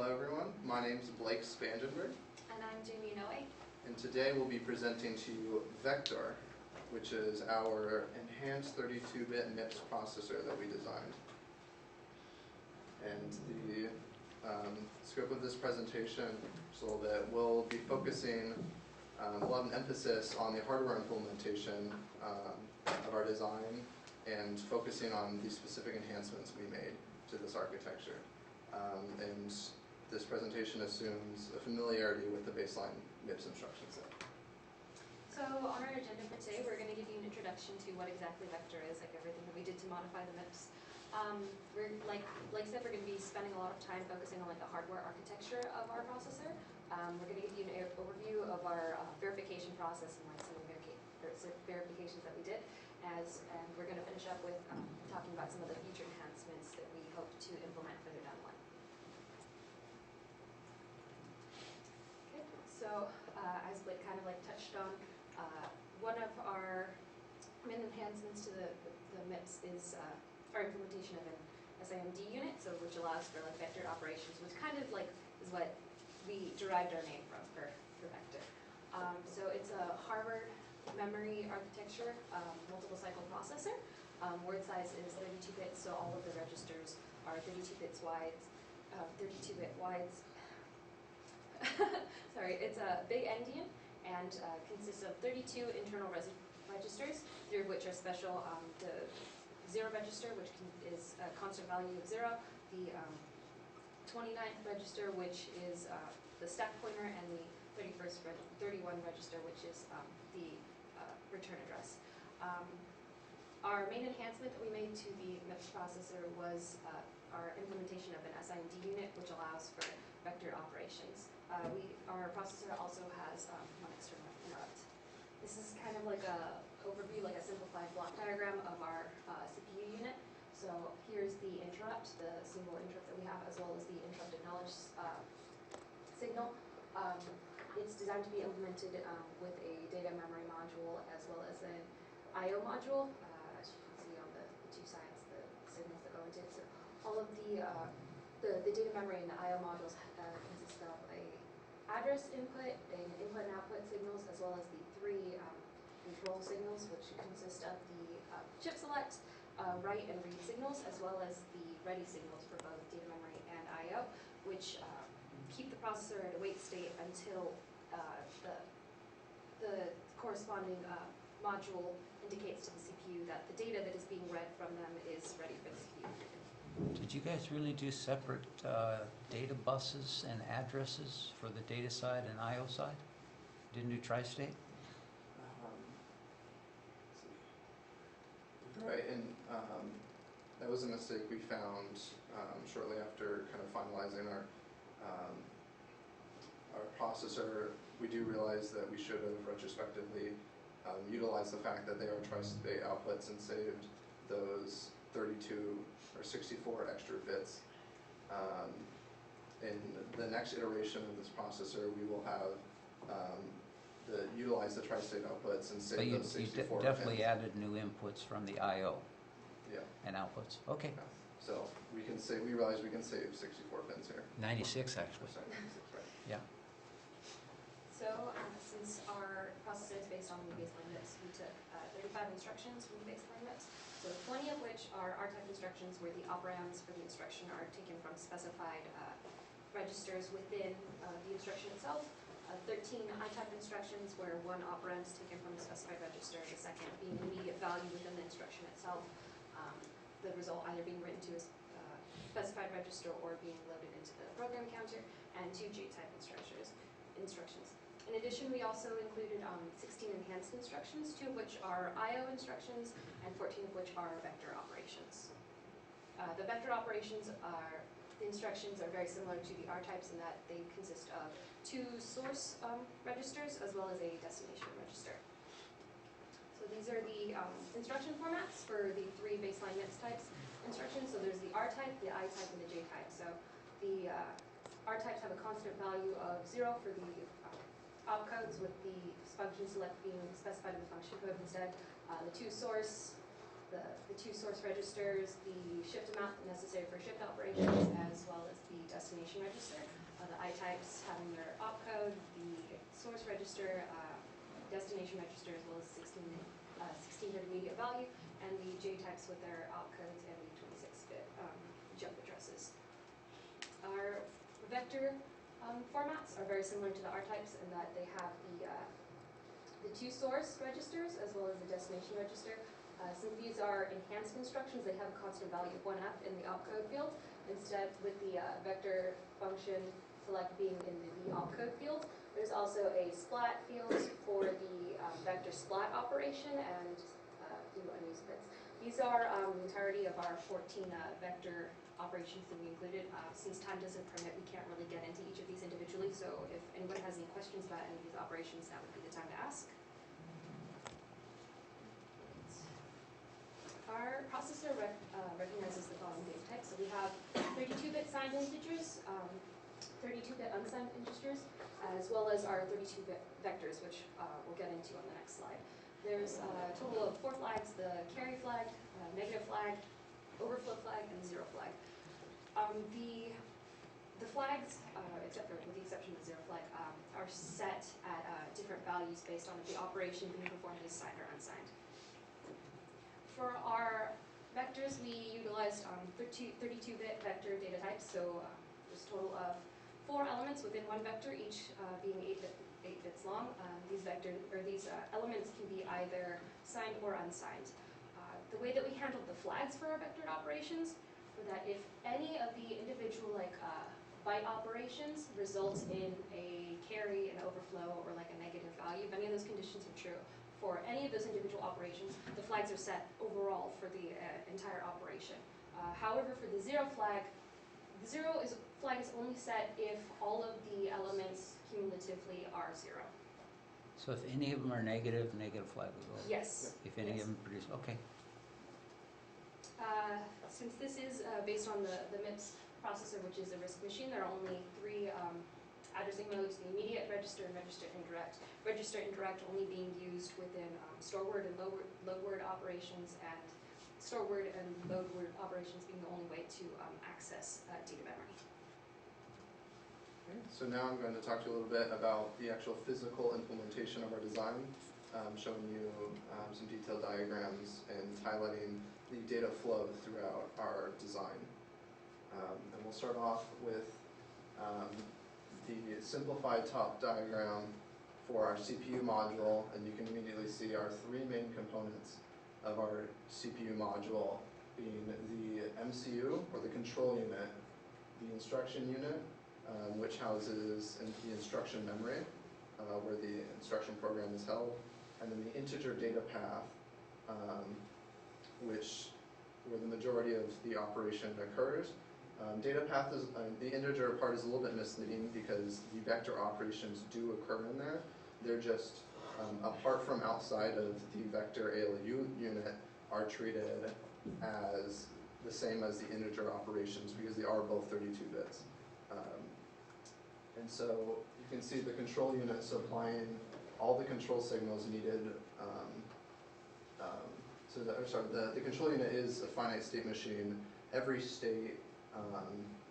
Hello everyone, my name is Blake Spangenberg. And I'm Jaime Noe. And today we'll be presenting to you Vector, which is our enhanced 32-bit MIPS processor that we designed. And the scope of this presentation is a little bit, we'll be focusing, we'll have an emphasis on the hardware implementation of our design and focusing on the specific enhancements we made to this architecture. And this presentation assumes a familiarity with the baseline MIPS instruction set. So on our agenda for today, we're going to give you an introduction to what exactly Vector is, like everything that we did to modify the MIPS. We're like said, we're going to be spending a lot of time focusing on like the hardware architecture of our processor. We're going to give you an overview of our verification process and like some of the verifications that we did, and we're going to finish up with talking about some of the feature enhancements that we hope to implement further down the line. Okay, so as Blake kind of like touched on, one of our main enhancements to the MIPS is our implementation of an SIMD unit, so which allows for like vectored operations, which kind of like is what we derived our name from for Vector. So it's a Harvard memory architecture, multiple cycle processor. Word size is 32 bits, so all of the registers are 32 bits wide. 32-bit wides. Sorry, it's a big endian and consists of 32 internal registers, 3 of which are special. The 0 register, which is a constant value of 0, the 29th register, which is the stack pointer, and the 31 register, which is the return address. Our main enhancement that we made to the MIPS processor was our implementation of an SIMD unit, which allows for vector operations. Our processor also has one external interrupt. This is kind of like a overview, like a simplified block diagram of our CPU unit. So here's the interrupt, the single interrupt that we have, as well as the interrupt acknowledge signal. It's designed to be implemented with a data memory module as well as an I/O module. As you can see on the two sides, the signals that go into it. So all of the data memory and the I/O modules consist of a address input, an input and output signals, as well as the 3 control signals, which consist of the chip select, write and read signals, as well as the ready signals for both data memory and I/O, which keep the processor at a wait state until the corresponding module indicates to the CPU that the data that is being read from them is ready for the CPU. Did you guys really do separate data buses and addresses for the data side and I/O side? Didn't do tri-state? Right, and that was a mistake we found shortly after kind of finalizing our processor. We do realize that we should have retrospectively utilized the fact that they are tri-state outputs and saved those 32 or 64 extra bits. In the next iteration of this processor, we will have utilize the tri-state outputs and save those 64 But you definitely pins. added new inputs from the I/O Yeah. and outputs. Okay. Yeah. So we realize we can save 64 pins here. 96 actually. Sorry, 96, right. Yeah. So since our processor is based on the baseline MIPS, we took 35 instructions from the baseline MIPS. So 20 of which are R-type instructions, where the operands for the instruction are taken from specified registers within the instruction itself. 13 I-type instructions, where 1 operand is taken from a specified register, the second being an immediate value within the instruction itself, the result either being written to a specified register or being loaded into the program counter, and 2 J-type instructions. In addition, we also included 16 enhanced instructions, 2 of which are I/O instructions, and 14 of which are vector operations. The vector operations the instructions are very similar to the R-types in that they consist of 2 source registers as well as a destination register. So these are the instruction formats for the 3 baseline MIPS types instructions. So there's the R-type, the I-type, and the J-type. So the R-types have a constant value of 0 for the opcodes, with the function select being specified in the function code instead. The 2 source the two source registers, the shift amount necessary for shift operations, as well as the destination register. The I-types having their opcode, the source register, destination register, as well as 16-bit immediate value, and the J-types with their opcodes and the 26-bit jump addresses. Our vector formats are very similar to the R-types in that they have the two source registers as well as the destination register. Since these are enhanced instructions, they have a constant value of 1F in the opcode field. Instead, with the vector function select being in the opcode field, there's also a splat field for the vector splat operation and a few unused bits. These are the entirety of our 14 vector operations that we included. Since time doesn't permit, we can't really get into each of these individually, so if anyone has any questions about any of these operations, that would be the time to ask. Our processor recognizes the following data types. So we have 32-bit signed integers, 32-bit unsigned integers, as well as our 32-bit vectors, which we'll get into on the next slide. There's a total of 4 flags: the carry flag, negative flag, overflow flag, and zero flag. The flags, except for with the exception of the zero flag, are set at different values based on if the operation being performed is signed or unsigned. For our vectors, we utilized 32-bit vector data types, so there's a total of 4 elements within one vector, each being 8 bits long. These elements can be either signed or unsigned. The way that we handled the flags for our vectored operations were that if any of the individual byte operations result in a carry, an overflow, or like a negative value, if any of those conditions are true, for any of those individual operations, the flags are set overall for the entire operation. However, for the zero flag, the flag is only set if all of the elements cumulatively are 0. So if any of them are negative, negative flag will go. Yes. If any Yes. of them produce, okay. Since this is based on the MIPS processor, which is a RISC machine, there are only 3 addressing modes: the immediate, register, and register indirect. Register indirect only being used within store word and load word operations, and store word and load word operations being the only way to access data memory. Okay, so now I'm going to talk to you a little bit about the actual physical implementation of our design, showing you some detailed diagrams and highlighting the data flow throughout our design. And we'll start off with the simplified top diagram for our CPU module, and you can immediately see our 3 main components of our CPU module being the MCU, or the control unit, the instruction unit, which houses the instruction memory, where the instruction program is held, and then the integer data path, where the majority of the operation occurs. Data path is, the integer part is a little bit misleading because the vector operations do occur in there. They're just, apart from outside of the vector ALU unit, are treated as the same as the integer operations because they are both 32 bits. And so you can see the control unit supplying all the control signals needed. The control unit is a finite state machine. Every state,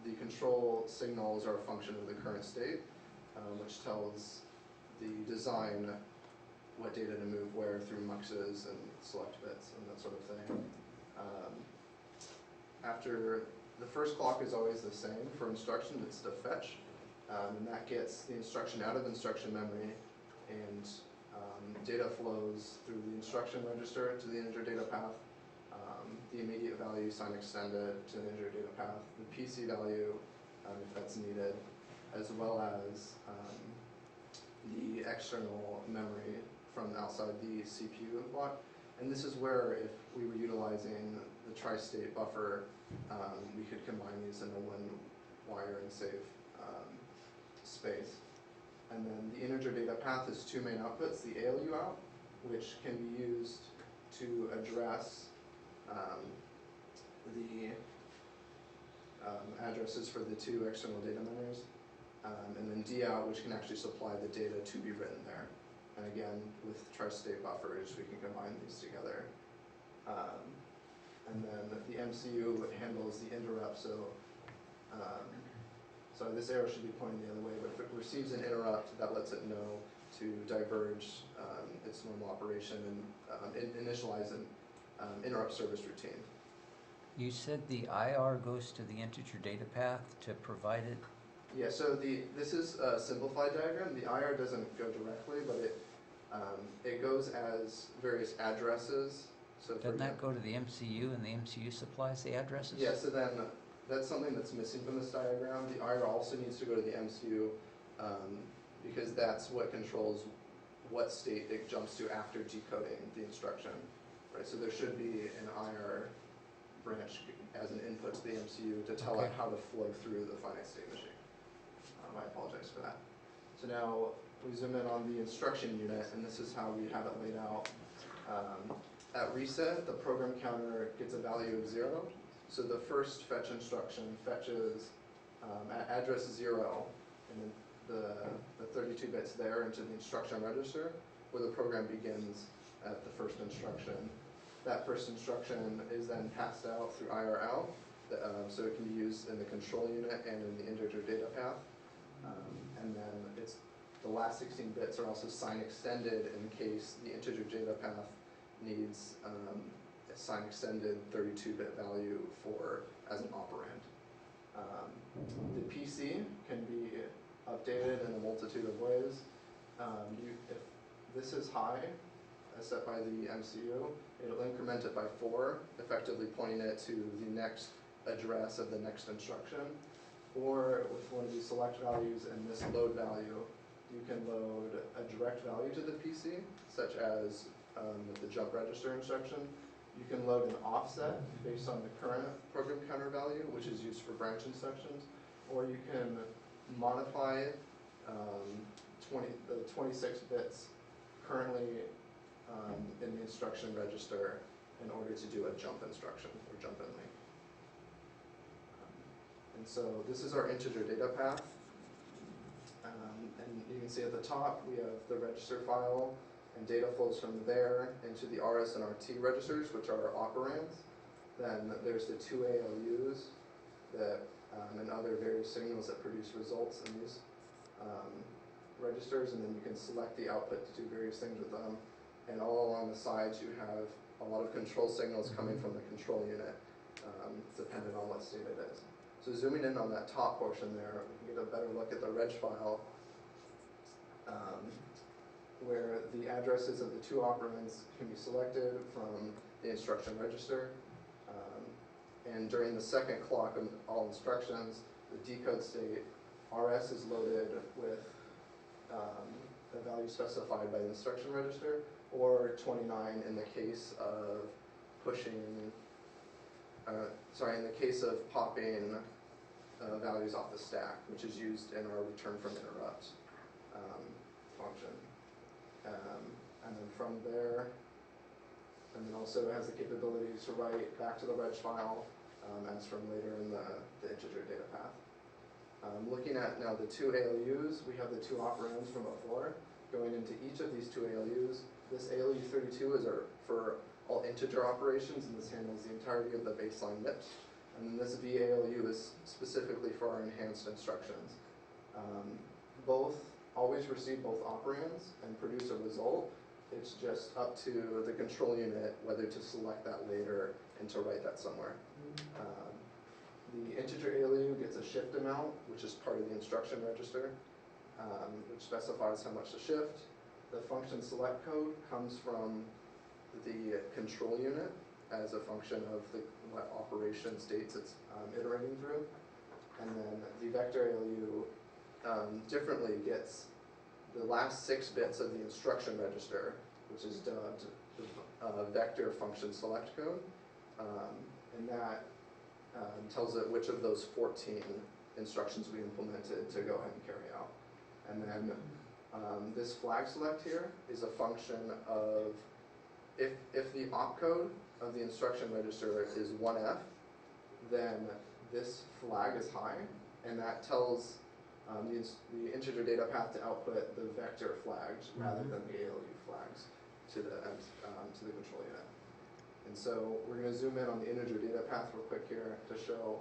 the control signals are a function of the current state, which tells the design what data to move where through muxes and select bits and that sort of thing. After the first clock is always the same for instruction, it's the fetch, and that gets the instruction out of instruction memory, and data flows through the instruction register to the integer data path, the immediate value sign extended to the integer data path, the PC value if that's needed, as well as the external memory from outside the CPU block. And this is where, if we were utilizing the tri-state buffer, we could combine these into one wire and save space. And then the integer data path has 2 main outputs: the ALU out, which can be used to address the addresses for the 2 external data memories, and then D out, which can actually supply the data to be written there. And again, with tri-state buffers, we can combine these together. and then the MCU handles the interrupt, sorry, this arrow should be pointing the other way, but if it receives an interrupt, that lets it know to diverge its normal operation and initialize an interrupt service routine. You said the IR goes to the integer data path to provide it. Yeah, so this is a simplified diagram. The IR doesn't go directly, but it goes as various addresses. So for Doesn't that example- go to the MCU and the MCU supplies the addresses? Yeah, so then that's something that's missing from this diagram. The IR also needs to go to the MCU because that's what controls what state it jumps to after decoding the instruction, right? So there should be an IR branch as an input to the MCU to tell it how to flow through the finite state machine. I apologize for that. So now we zoom in on the instruction unit, and this is how we have it laid out. At reset, the program counter gets a value of 0. So the first fetch instruction fetches at address 0, and then the 32 bits there into the instruction register, where the program begins at the first instruction. That first instruction is then passed out through IR out, so it can be used in the control unit and in the integer data path. And then the last 16 bits are also sign extended in case the integer data path needs a sign extended 32-bit value as an operand. The PC can be updated in a multitude of ways. If this is high, as set by the MCU, it'll increment it by 4, effectively pointing it to the next address of the next instruction. Or with one of these select values and this load value, you can load a direct value to the PC, such as with the jump register instruction. You can load an offset based on the current program counter value, which is used for branch instructions, or you can modify the 26 bits currently in the instruction register in order to do a jump instruction or jump in link. And so this is our integer data path. And you can see at the top we have the register file, and data flows from there into the RS and RT registers, which are operands. Then there's the 2 ALUs that, and other various signals that produce results in these registers, and then you can select the output to do various things with them. And all along the sides you have a lot of control signals coming from the control unit, depending on what state it is. So zooming in on that top portion there, we can get a better look at the reg file, where the addresses of the 2 operands can be selected from the instruction register. And during the second clock of all instructions, the decode state, RS is loaded with the value specified by the instruction register, or 29 in the case of in the case of popping values off the stack, which is used in our return from interrupt function. And then from there, and then also has the capability to write back to the reg file as from later in the integer data path. Looking at now the 2 ALUs, we have the 2 operands from before. Going into each of these 2 ALUs, this ALU 32 is for all integer operations, and this handles the entirety of the baseline MIPS. And then this VALU is specifically for our enhanced instructions. Both always receive both operands and produce a result. It's just up to the control unit whether to select that later and to write that somewhere. The integer ALU gets a shift amount, which is part of the instruction register, which specifies how much to shift. The function select code comes from the control unit as a function of what operation states it's iterating through. And then the vector ALU differently gets the last 6 bits of the instruction register, which is dubbed the vector function select code. And that tells it which of those 14 instructions we implemented to go ahead and carry out. And then this flag select here is a function of if the opcode of the instruction register is 1F, then this flag is high, and that tells the integer data path to output the vector flags rather than the ALU flags to the control unit. And so we're going to zoom in on the integer data path real quick here to show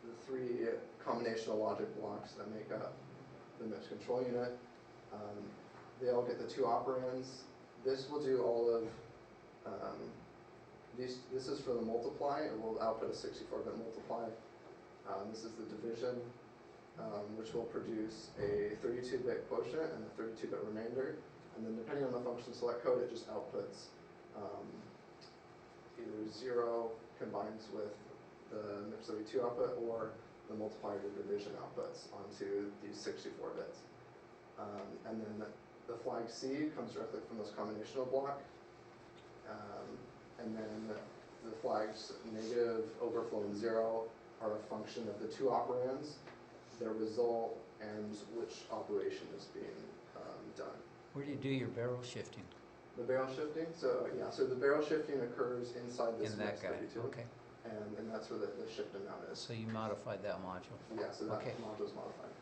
the 3 combinational logic blocks that make up the MIPS control unit. They all get the 2 operands. This will do all of this is for the multiply. It will output a 64-bit multiply. This is the division, which will produce a 32-bit quotient and a 32-bit remainder. And then depending on the function select code, it just outputs either 0 combines with the MIPS32 output, or the multiplier to division outputs onto these 64 bits. And then the flag C comes directly from this combinational block. And then the flags negative, overflow, and 0 are a function of the 2 operands, their result, and which operation is being done. Where do you do your barrel shifting? The barrel shifting, so yeah, so the barrel shifting occurs inside this In that guy, MIPS32, okay. and that's where the shift amount is. So you modified that module. Yeah, so that Okay. module is modified.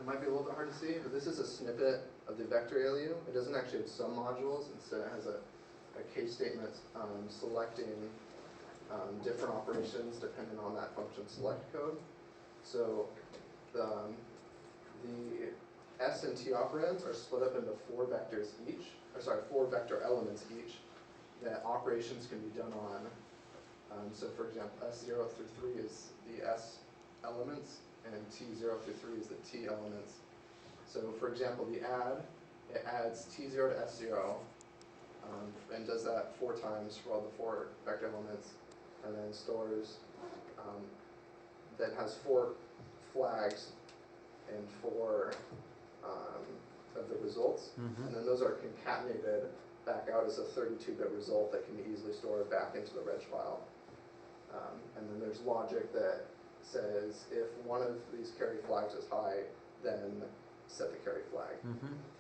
It might be a little bit hard to see, but this is a snippet of the vector ALU. It doesn't actually have some modules, instead it has a case statement selecting different operations depending on that function select code. So the S and T operands are split up into 4 vectors each, or sorry, 4 vector elements each that operations can be done on. So for example, S0 through 3 is the S elements, and T0 through 3 is the T elements. So for example, the add, it adds T0 to S0, and does that 4 times for all the 4 vector elements, and then stores, that has 4 flags and 4 of the results, and then those are concatenated back out as a 32-bit result that can be easily stored back into the reg file. And then there's logic that says if one of these carry flags is high, then set the carry flag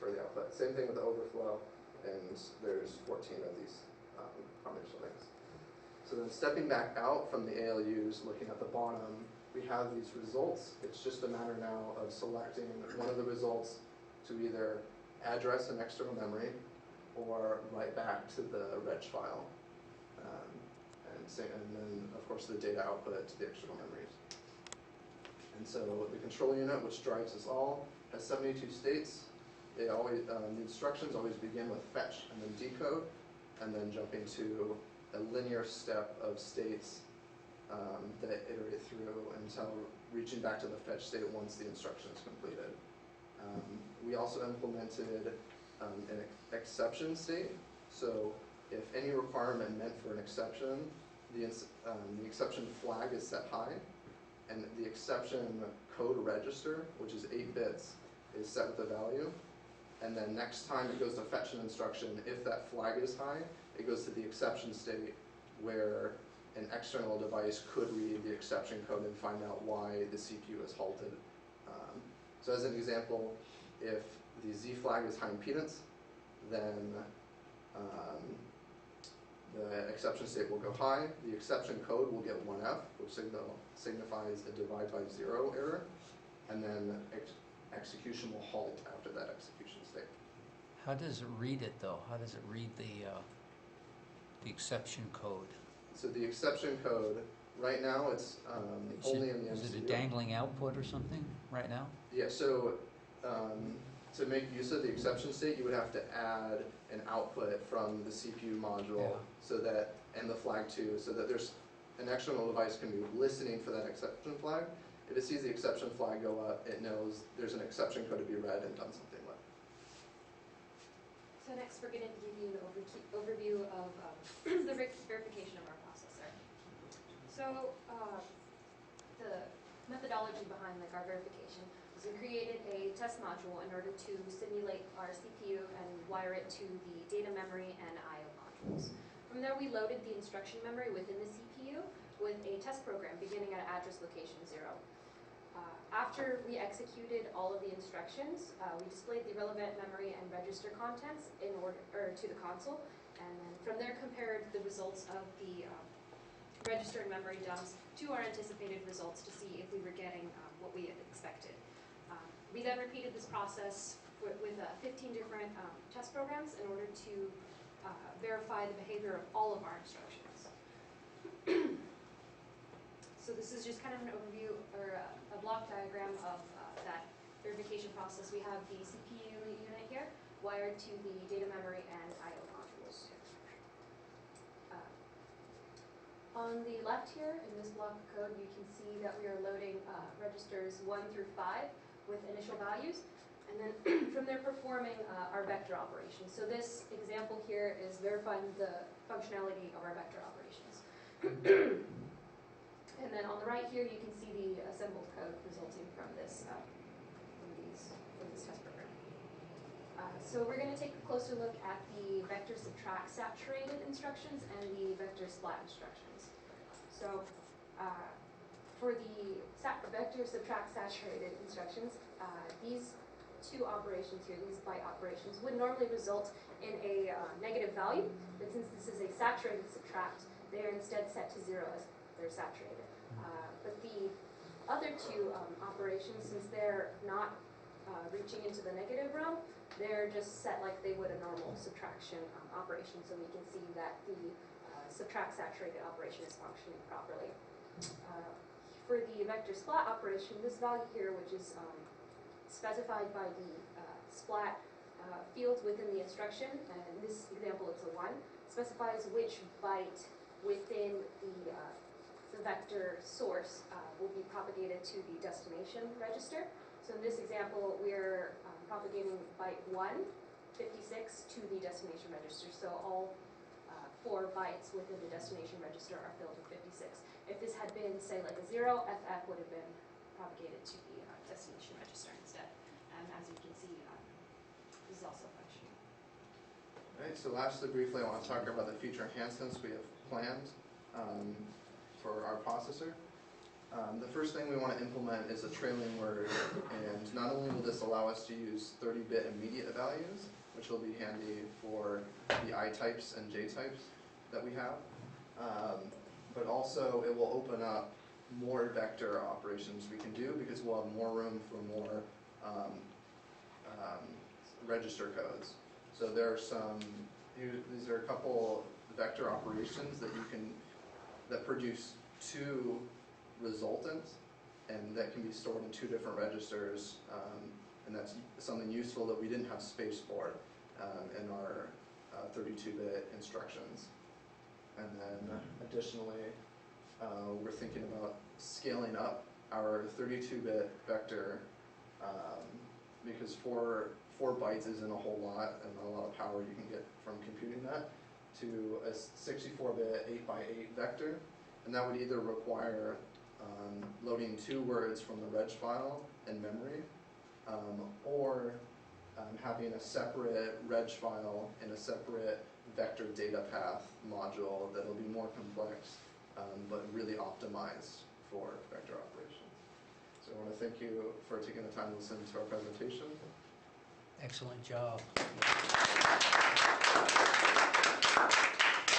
for the output. Same thing with the overflow, and there's 14 of these combinational things. So then stepping back out from the ALUs, looking at the bottom, we have these results. It's just a matter now of selecting one of the results to either address an external memory or write back to the reg file. And then, of course, the data output to the external memories. And so the control unit, which drives this all, has 72 states. They always, the instructions always begin with fetch and then decode, and then jump into a linear step of states that iterate through until reaching back to the fetch state once the instruction is completed. We also implemented an exception state. So if any requirement meant for an exception, the exception flag is set high, and the exception code register, which is 8 bits, is set with a value. And then next time it goes to fetch an instruction, if that flag is high, it goes to the exception state where an external device could read the exception code and find out why the CPU is halted. So as an example, if the Z flag is high impedance, then the exception state will go high. The exception code will get 1F, which signifies a divide by 0 error, and then execution will halt after that execution state. How does it read it though? How does it read the exception code? So the exception code, right now it's only in the MCU. Is it a dangling output or something right now? Yeah, so to make use of the exception state, you would have to add an output from the CPU module, so that, and the flag too, so that there's an external device can be listening for that exception flag. If it sees the exception flag go up, it knows there's an exception code to be read and done something with. So next we're going to give you an overview of the verification of our processor. So the methodology behind our verification is we created a test module in order to simulate our CPU and wire it to the data memory and I/O modules. From there we loaded the instruction memory within the CPU with a test program beginning at address location 0. After we executed all of the instructions, we displayed the relevant memory and register contents in order to the console, and then from there compared the results of the register and memory dumps to our anticipated results to see if we were getting what we had expected. We then repeated this process with 15 different test programs in order to verify the behavior of all of our instructions. So this is just kind of an overview or a block diagram of that verification process. We have the CPU unit here wired to the data memory and I/O modules. On the left here in this block of code, you can see that we are loading registers 1 through 5 with initial values, and then from there performing our vector operations. So this example here is verifying the functionality of our vector operations. And then on the right here, you can see the assembled code resulting from this from this test program. So we're going to take a closer look at the vector subtract saturated instructions and the vector splat instructions. So for the vector subtract saturated instructions, these two operations here, these byte operations, would normally result in a negative value, but since this is a saturated subtract, they are instead set to 0 as they're saturated. But the other two operations, since they're not reaching into the negative realm, they're just set like they would a normal subtraction operation, so we can see that the subtract saturated operation is functioning properly. For the vector splat operation, this value here, which is specified by the splat fields within the instruction, and in this example it's a 1, specifies which byte within the vector source will be propagated to the destination register. So in this example, we're propagating byte 1, 56, to the destination register. So all 4 bytes within the destination register are filled with 56. If this had been, say, like a 0, FF would have been propagated to the destination register instead. And as you can see, this is also functioning. All right, so lastly, briefly, I want to talk about the future enhancements we have planned for our processor. The first thing we want to implement is a trailing word, and not only will this allow us to use 30-bit immediate values, which will be handy for the I types and J types that we have, but also it will open up more vector operations we can do because we'll have more room for more register codes. So there are these are a couple vector operations that produce 2 resultants, and that can be stored in 2 different registers, and that's something useful that we didn't have space for in our 32-bit instructions. And then additionally, we're thinking about scaling up our 32-bit vector because 4 bytes isn't a whole lot and not a lot of power you can get from computing that, to a 64-bit 8x8 vector, and that would either require loading 2 words from the reg file in memory, or having a separate reg file in a separate vector data path module that'll be more complex, but really optimized for vector operations. So I want to thank you for taking the time to listen to our presentation. Excellent job.